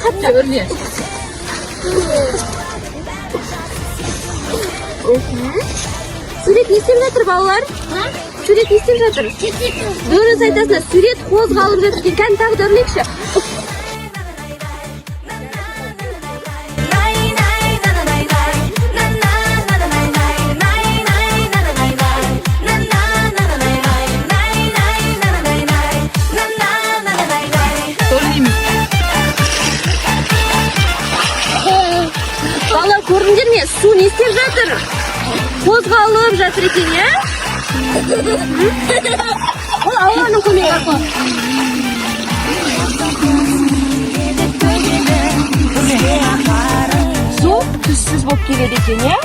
қатты өрне. Сурет не істеп жатыр, балалар? Сурет не істеп жатыр? Дұрыс айтасыңдар, сурет қозғалып жатыр екен. Кәні тағы да өрлейікші. Балалар, көрдіңдер ме? Су не істеп жатыр? Қозғалып жатыр екен, е? Ол Алланың көмегі арқылы. Су түссіз болып келеді екен, е?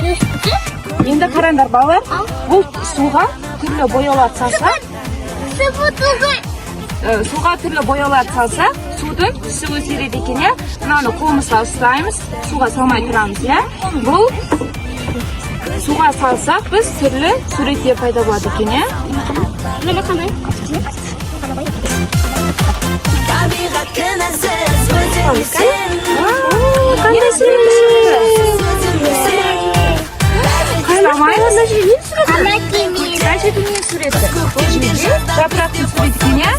Енді қараңдар, балалар. Бұл суға түрлі бояулар салса, суға түрлі бояулар салса, судың түсі өзгереді екен, е? Мынаны қолымызға ұстаймыз, суға салмай тұрамыз, е? Бұл суға салсақ, біз түрлі суреттер пайда болады екен, е? Жапырақтың суреті екен, е?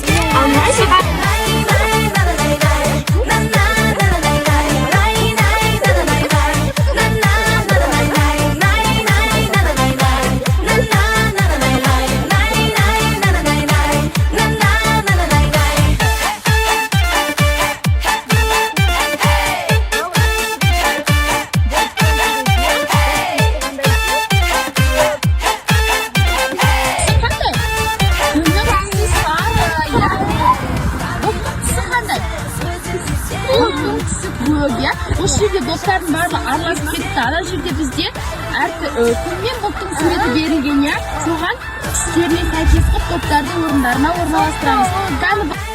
Осы жерде достардың барлығы араласып кетті. Ана жерде бізде күн мен бұлттың суреті берілген, соған түстеріне сәйкес қылып топтардың орындарына орналастырамыз.